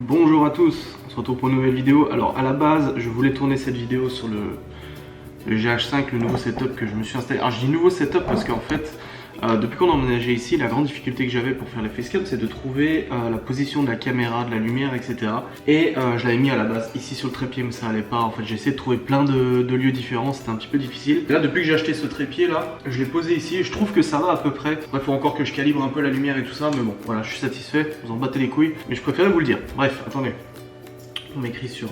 Bonjour à tous, on se retrouve pour une nouvelle vidéo. Alors à la base, je voulais tourner cette vidéo sur le GH5, le nouveau setup que je me suis installé. Alors je dis nouveau setup parce qu'en fait, depuis qu'on a emménagé ici, la grande difficulté que j'avais pour faire les facecam, c'est de trouver la position de la caméra, de la lumière, etc. Et je l'avais mis à la base ici sur le trépied, mais ça allait pas. En fait, j'ai essayé de trouver plein de lieux différents, c'était un petit peu difficile. Et là, depuis que j'ai acheté ce trépied là, je l'ai posé ici et je trouve que ça va à peu près. Il faut encore que je calibre un peu la lumière et tout ça, mais bon, voilà, je suis satisfait. Vous en battez les couilles, mais je préférais vous le dire. Bref, attendez. On m'écrit sur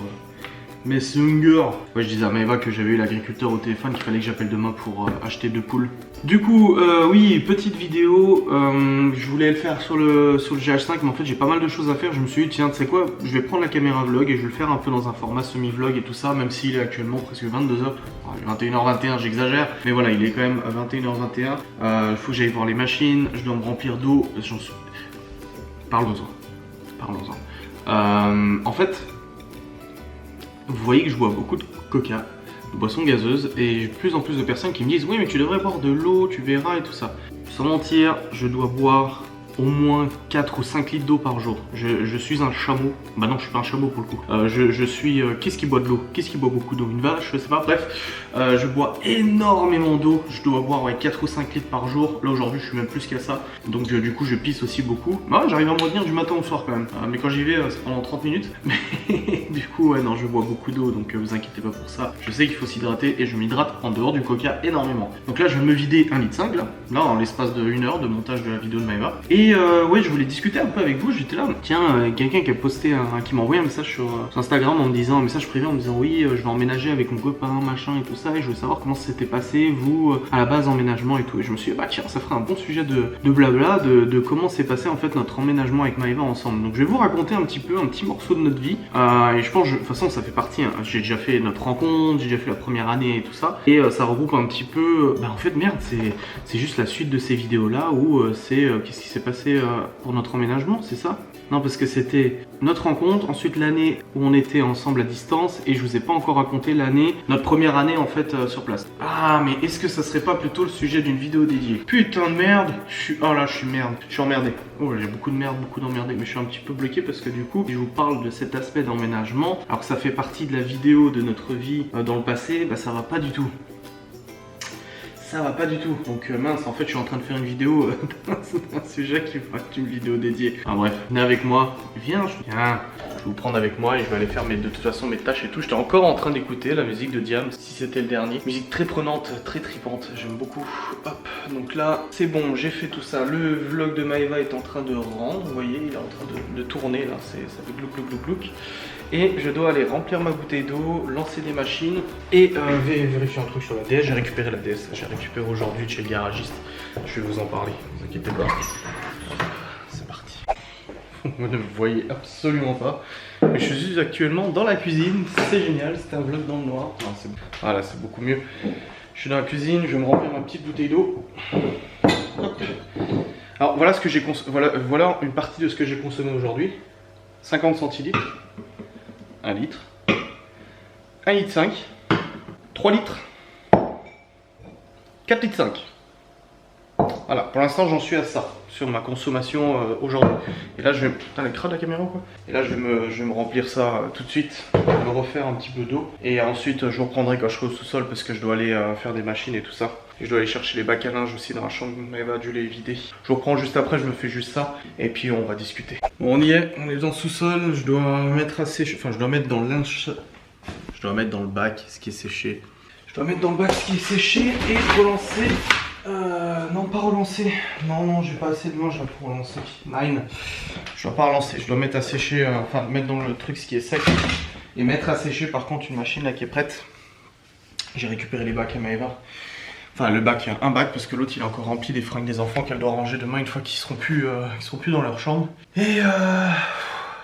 Messenger. Ouais, je disais à Maëva que j'avais eu l'agriculteur au téléphone, qu'il fallait que j'appelle demain pour acheter 2 poules. Du coup, oui, petite vidéo. Je voulais le faire sur le GH5, mais en fait j'ai pas mal de choses à faire. Je me suis dit, tiens, tu sais quoi, je vais prendre la caméra vlog et je vais le faire un peu dans un format semi-vlog et tout ça, même s'il est actuellement presque 22h. 21h21, j'exagère, mais voilà, il est quand même à 21h21. Il faut que j'aille voir les machines, je dois me remplir d'eau. Parlons-en. En fait, vous voyez que je bois beaucoup de coca, de boissons gazeuses, et j'ai de plus en plus de personnes qui me disent oui mais tu devrais boire de l'eau, tu verras et tout ça. Sans mentir, je dois boire au moins 4 ou 5 litres d'eau par jour. Je suis un chameau. Bah non, je suis pas un chameau pour le coup. Je suis... qu'est-ce qui boit de l'eau? Qu'est-ce qui boit beaucoup d'eau? Une vache? Je sais pas. Bref, je bois énormément d'eau. Je dois boire 4 ou 5 litres par jour. Là aujourd'hui, je suis même plus qu'à ça. Donc du coup, je pisse aussi beaucoup. Bah, j'arrive à me retenir du matin au soir quand même. Mais quand j'y vais, c'est pendant 30 minutes. Mais du coup, ouais, non, je bois beaucoup d'eau. Donc vous inquiétez pas pour ça. Je sais qu'il faut s'hydrater et je m'hydrate en dehors du coca énormément. Donc là, je viens de me vider 1,5 litre là en l'espace de 1 heure de montage de la vidéo de Maëva. Et ouais, je voulais discuter un peu avec vous. J'étais là, tiens, quelqu'un qui a posté qui m'a envoyé un message sur Instagram en me disant, un message privé en me disant oui, je vais emménager avec mon copain, machin et tout ça, et je voulais savoir comment ça s'était passé, vous, à la base emménagement et tout. Et je me suis dit, bah tiens, ça ferait un bon sujet de blabla, de comment s'est passé en fait notre emménagement avec Maëva ensemble. Donc je vais vous raconter un petit peu, un petit morceau de notre vie. Et je pense, de toute façon, ça fait partie, hein. J'ai déjà fait notre rencontre, j'ai déjà fait la première année et tout ça. Et ça regroupe un petit peu, bah en fait, merde, c'est juste la suite de ces vidéos là où c'est qu'est-ce qui s'est passé pour notre emménagement, c'est ça? Non, parce que c'était notre rencontre, ensuite l'année où on était ensemble à distance, et je vous ai pas encore raconté l'année, notre première année en fait sur place. Ah, mais est-ce que ça serait pas plutôt le sujet d'une vidéo dédiée? Putain de merde, oh là, je suis emmerdé. Oh, j'ai beaucoup de merde, beaucoup d'emmerdé, mais je suis un petit peu bloqué parce que du coup, je vous parle de cet aspect d'emménagement, alors que ça fait partie de la vidéo de notre vie dans le passé, bah ça va pas du tout. Ça va pas du tout. Donc mince, en fait je suis en train de faire une vidéo c'est un sujet qui va être une vidéo dédiée. Enfin bref, venez avec moi. Viens, je vais vous prendre avec moi et je vais aller faire de toute façon mes tâches et tout. J'étais encore en train d'écouter la musique de Diam, si c'était le dernier. Musique très prenante, très tripante, j'aime beaucoup. Hop, donc là c'est bon, j'ai fait tout ça. Le vlog de Maëva est en train de rendre, vous voyez, il est en train de tourner là, ça fait glouc glouc glouc glouc. Et je dois aller remplir ma bouteille d'eau, lancer des machines et vérifier un truc sur la DS. J'ai récupéré la DS, j'ai récupéré aujourd'hui de chez le garagiste. Je vais vous en parler, ne vous inquiétez pas. C'est parti. Vous ne me voyez absolument pas. Mais je suis actuellement dans la cuisine, c'est génial, c'était un vlog dans le noir. Voilà, c'est beaucoup mieux. Je suis dans la cuisine, je vais me remplir ma petite bouteille d'eau. Alors voilà ce que j'ai voilà une partie de ce que j'ai consommé aujourd'hui. 50 centilitres. 1 litre, 1 litre 5, 3 litres, 4 litres 5. Voilà, pour l'instant j'en suis à ça, sur ma consommation aujourd'hui. Et là je vais... Putain, elle crade la caméra ou quoi? Et là je vais me remplir ça tout de suite, me refaire un petit peu d'eau. Et ensuite je reprendrai quand je serai au sous-sol parce que je dois aller faire des machines et tout ça. Et je dois aller chercher les bacs à linge aussi dans la chambre, Maëva a dû les vider. Je reprends juste après, je me fais juste ça, et puis on va discuter. Bon, on y est, on est dans le sous-sol, je dois mettre à sécher, enfin je dois mettre dans le linge, je dois mettre dans le bac ce qui est séché. Je dois mettre dans le bac ce qui est séché et relancer, non pas relancer, non j'ai pas assez de linge pour relancer, mine. Je dois pas relancer, je dois mettre à sécher, enfin mettre dans le truc ce qui est sec, et mettre à sécher par contre une machine là qui est prête. J'ai récupéré les bacs à Maëva. Enfin le bac, un bac parce que l'autre il est encore rempli des fringues des enfants qu'elle doit ranger demain une fois qu'ils seront plus dans leur chambre.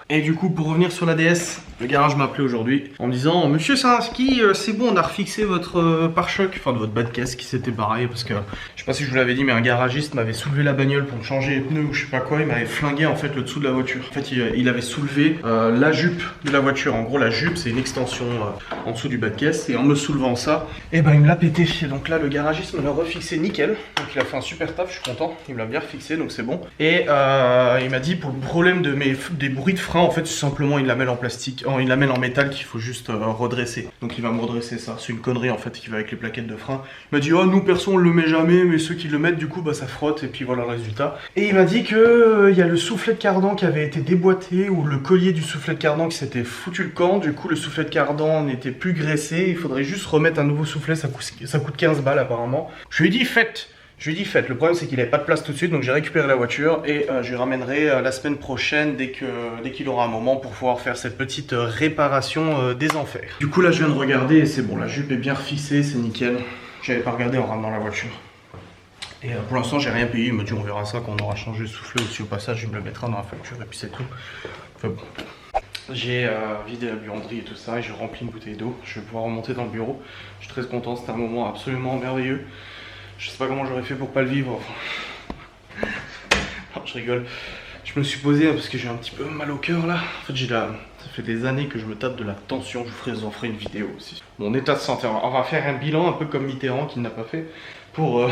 Et du coup pour revenir sur la DS, le garage m'a appelé aujourd'hui en me disant monsieur Sainski, c'est bon on a refixé votre pare-choc, enfin de votre bas de caisse qui s'était barré parce que je sais pas si je vous l'avais dit mais un garagiste m'avait soulevé la bagnole pour me changer les pneus ou je sais pas quoi, il m'avait flingué en fait le dessous de la voiture. En fait il avait soulevé la jupe de la voiture, en gros la jupe c'est une extension en dessous du bas de caisse et en me soulevant ça, et ben il me l'a pété. Et donc là le garagiste me l'a refixé nickel, donc il a fait un super taf, je suis content, il me l'a bien refixé donc c'est bon. Et il m'a dit pour le problème des bruits de frein Non, en fait, c'est simplement une lamelle en plastique, une lamelle en métal qu'il faut juste redresser. Donc il va me redresser ça. C'est une connerie en fait qui va avec les plaquettes de frein. Il m'a dit, oh, nous perso on le met jamais, mais ceux qui le mettent, du coup, bah ça frotte et puis voilà le résultat. Et il m'a dit que il y a le soufflet de cardan qui avait été déboîté ou le collier du soufflet de cardan qui s'était foutu le camp. Du coup, le soufflet de cardan n'était plus graissé. Il faudrait juste remettre un nouveau soufflet. Ça coûte 15 balles apparemment. Je lui ai dit, faites. Je lui ai dit faites. Le problème c'est qu'il n'avait pas de place tout de suite, donc j'ai récupéré la voiture et je lui ramènerai la semaine prochaine dès qu'il aura un moment pour pouvoir faire cette petite réparation des enfers. Du coup là je viens de regarder et c'est bon, la jupe est bien refissée, c'est nickel. J'avais pas regardé en ramenant la voiture. Et pour l'instant j'ai rien payé, il m'a dit on verra ça quand on aura changé le soufflet aussi au passage, il me le mettra dans la facture et puis c'est tout. Enfin bon. J'ai vidé la buanderie et tout ça et j'ai rempli une bouteille d'eau. Je vais pouvoir remonter dans le bureau. Je suis très content, c'était un moment absolument merveilleux. Je sais pas comment j'aurais fait pour pas le vivre. Non, je rigole. Je me suis posé parce que j'ai un petit peu mal au cœur là. En fait, ça fait des années que je me tape de la tension. Je vous en ferai une vidéo aussi. Mon état de santé. On va faire un bilan un peu comme Mitterrand qui n'a pas fait pour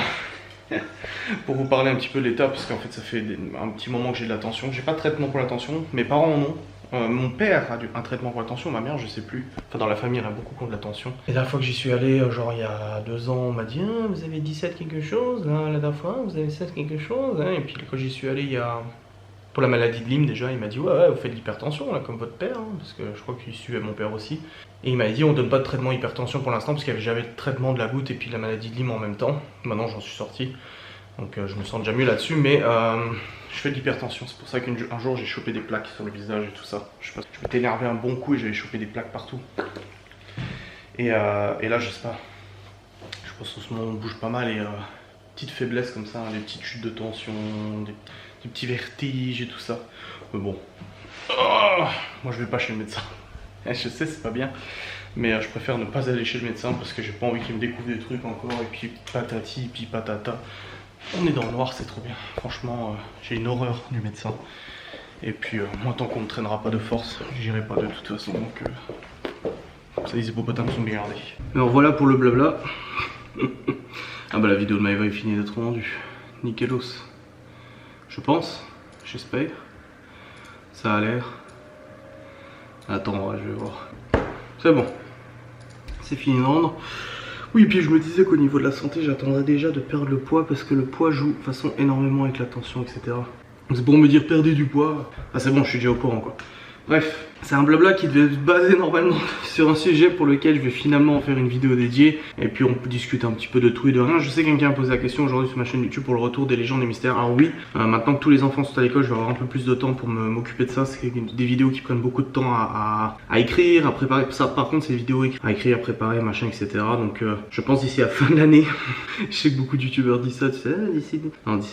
vous parler un petit peu de l'état parce qu'en fait ça fait un petit moment que j'ai de la tension. J'ai pas de traitement pour la tension. Mes parents en ont. Mon père a un traitement pour la tension, ma mère je sais plus. Enfin dans la famille il y en a beaucoup qui ont de la tension. Et la dernière fois que j'y suis allé, genre il y a 2 ans, on m'a dit ah, vous avez 17 quelque chose, là, la dernière fois, vous avez 16 quelque chose. Hein. Et puis quand j'y suis allé il y a... Pour la maladie de Lyme déjà, il m'a dit ouais vous faites de l'hypertension là comme votre père, hein, parce que je crois qu'il suivait mon père aussi. Et il m'a dit on donne pas de traitement hypertension pour l'instant parce qu'il y avait jamais de traitement de la goutte et puis la maladie de Lyme en même temps. Maintenant j'en suis sorti. Donc je me sens déjà mieux là-dessus, mais je fais de l'hypertension. C'est pour ça qu'un jour j'ai chopé des plaques sur le visage et tout ça. Je m'étais énervé un bon coup et j'avais chopé des plaques partout. Et là je sais pas. Je pense qu'en ce moment on bouge pas mal et petites faiblesses comme ça, hein, des petites chutes de tension, des petits vertiges et tout ça. Mais bon. Oh, moi je vais pas chez le médecin. Je sais c'est pas bien. Mais je préfère ne pas aller chez le médecin parce que j'ai pas envie qu'il me découvre des trucs encore et puis patati puis patata. On est dans le noir, c'est trop bien. Franchement, j'ai une horreur du médecin. Et puis, moi, tant qu'on ne me traînera pas de force, j'irai pas de toute façon. Donc, ça, les hippopotames sont bien gardés. Alors voilà pour le blabla. Ah bah la vidéo de Maëva est finie d'être rendue. Nickelos. Je pense, j'espère. Ça a l'air. Attends, je vais voir. C'est bon. C'est fini de rendre. Oui, et puis je me disais qu'au niveau de la santé, j'attendrais déjà de perdre le poids parce que le poids joue de façon énormément avec la tension, etc. C'est pour me dire perdez du poids. Ah c'est bon, je suis déjà au courant quoi. Bref, c'est un blabla qui devait se baser normalement sur un sujet pour lequel je vais finalement en faire une vidéo dédiée. Et puis on peut discuter un petit peu de tout et de rien. Je sais que quelqu'un a posé la question aujourd'hui sur ma chaîne YouTube pour le retour des légendes et mystères. Alors oui, maintenant que tous les enfants sont à l'école, je vais avoir un peu plus de temps pour m'occuper de ça. C'est des vidéos qui prennent beaucoup de temps à écrire, à préparer. Ça par contre c'est des vidéos à écrire, à préparer, machin, etc. Donc je pense d'ici à la fin de l'année, je sais que beaucoup de youtubeurs disent ça, tu sais, d'ici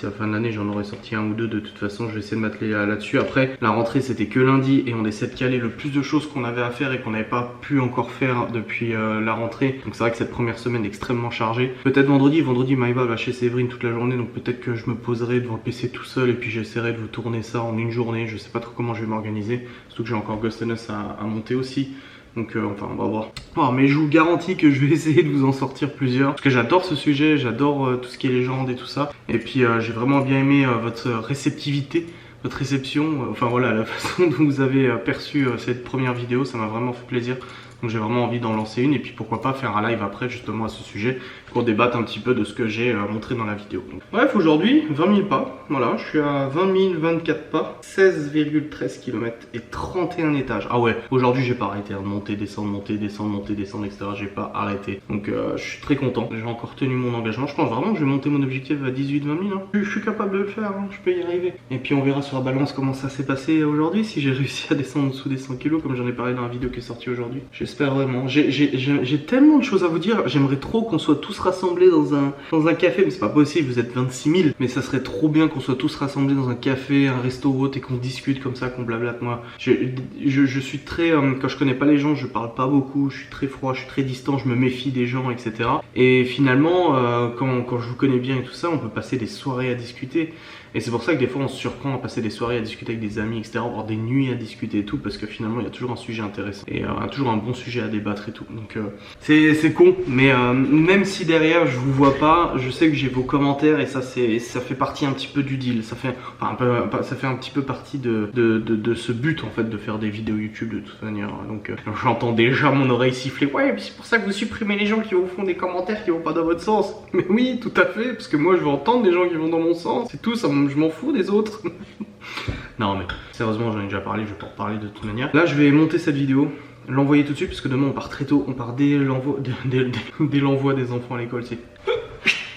à la fin de l'année j'en aurais sorti un ou deux de toute façon. Je vais essayer de m'atteler là-dessus. Après, la rentrée c'était que lundi et on essaie de caler le plus de choses qu'on avait à faire et qu'on n'avait pas pu encore faire depuis la rentrée. Donc c'est vrai que cette première semaine est extrêmement chargée. Peut-être vendredi Maëva va chez Séverine toute la journée, donc peut-être que je me poserai devant le PC tout seul et puis j'essaierai de vous tourner ça en une journée. Je sais pas trop comment je vais m'organiser, surtout que j'ai encore Ghost and Us à monter aussi. Donc enfin on va voir. Oh, mais je vous garantis que je vais essayer de vous en sortir plusieurs. Parce que j'adore ce sujet, j'adore tout ce qui est légende et tout ça. Et puis j'ai vraiment bien aimé votre réceptivité, votre réception. Enfin voilà, la façon dont vous avez perçu cette première vidéo, ça m'a vraiment fait plaisir. Donc j'ai vraiment envie d'en lancer une et puis pourquoi pas faire un live après justement à ce sujet pour débattre un petit peu de ce que j'ai montré dans la vidéo. Donc, bref, aujourd'hui 20 000 pas, voilà, je suis à 20 024 pas, 16,13 km et 31 étages. Ah ouais, aujourd'hui j'ai pas arrêté de monter, descendre, monter, descendre, monter, descendre, etc. J'ai pas arrêté. Donc je suis très content, j'ai encore tenu mon engagement. Je pense vraiment que je vais monter mon objectif à 18-20 000. Hein. Je suis capable de le faire, hein. Je peux y arriver. Et puis on verra sur la balance comment ça s'est passé aujourd'hui, si j'ai réussi à descendre en dessous des 100 kg comme j'en ai parlé dans la vidéo qui est sortie aujourd'hui. J'espère vraiment. J'ai tellement de choses à vous dire. J'aimerais trop qu'on soit tous rassemblés dans un café, mais c'est pas possible, vous êtes 26 000. Mais ça serait trop bien qu'on soit tous rassemblés dans un café, un resto ou autre et qu'on discute comme ça, qu'on blablate. Moi, je suis très... quand je connais pas les gens, je parle pas beaucoup, je suis très froid, je suis très distant, je me méfie des gens, etc. Et finalement, quand je vous connais bien et tout ça, on peut passer des soirées à discuter. Et c'est pour ça que des fois on se surprend à passer des soirées à discuter avec des amis, etc. Voire des nuits à discuter et tout, parce que finalement il y a toujours un sujet intéressant. Et toujours un bon sujet à débattre et tout. Donc c'est con, mais même si derrière je vous vois pas, je sais que j'ai vos commentaires et ça fait partie un petit peu du deal. Ça fait un petit peu partie de ce but en fait de faire des vidéos YouTube de toute manière. Donc j'entends déjà mon oreille siffler. Ouais, c'est pour ça que vous supprimez les gens qui vous font des commentaires qui vont pas dans votre sens. Mais oui, tout à fait, parce que moi je veux entendre des gens qui vont dans mon sens. C'est tout, ça, je m'en fous des autres. Non mais sérieusement, j'en ai déjà parlé, je vais pas en reparler de toute manière. Là je vais monter cette vidéo, l'envoyer tout de suite parce que demain on part très tôt, on part dès l'envoi des enfants à l'école. C'est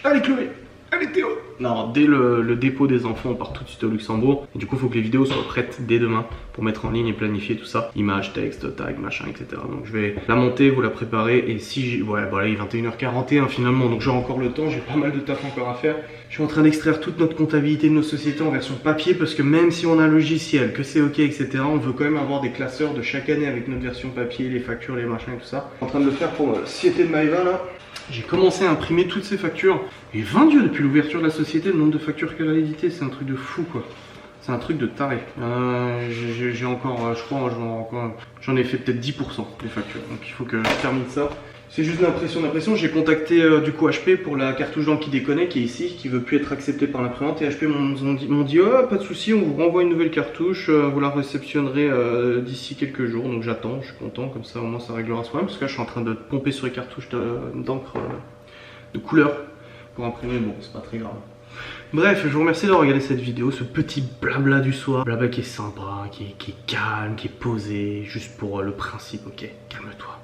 allez Chloé, allez Théo. Non, dès le dépôt des enfants, on part tout de suite au Luxembourg. Et du coup, il faut que les vidéos soient prêtes dès demain pour mettre en ligne et planifier tout ça. Images, texte, tag, machin, etc. Donc je vais la monter, vous la préparer. Et si ouais, bah là, il est 21h41 finalement, donc j'ai encore le temps, j'ai pas mal de taf encore à faire. Je suis en train d'extraire toute notre comptabilité de nos sociétés en version papier parce que même si on a un logiciel, que c'est ok, etc., on veut quand même avoir des classeurs de chaque année avec notre version papier, les factures, les machins et tout ça. Je suis en train de le faire pour la société de Maëva là. J'ai commencé à imprimer toutes ces factures. Et 20 dieux, depuis l'ouverture de la société, le nombre de factures qu'elle a éditées, c'est un truc de fou quoi. C'est un truc de taré. J'ai encore, je crois, j'en ai fait peut-être 10% des factures. Donc il faut que je termine ça. C'est juste d'impression. J'ai contacté du coup HP pour la cartouche d'encre qui déconne, qui est ici, qui veut plus être acceptée par l'imprimante. Et HP m'ont dit oh, pas de souci, on vous renvoie une nouvelle cartouche, vous la réceptionnerez d'ici quelques jours. Donc j'attends, je suis content, comme ça au moins ça réglera ce problème. Parce que là je suis en train de pomper sur les cartouches d'encre de couleur pour imprimer. Bon, c'est pas très grave. Bref, je vous remercie d'avoir regardé cette vidéo, ce petit blabla du soir. Blabla qui est sympa, qui est calme, qui est posé, juste pour le principe, ok, calme-toi.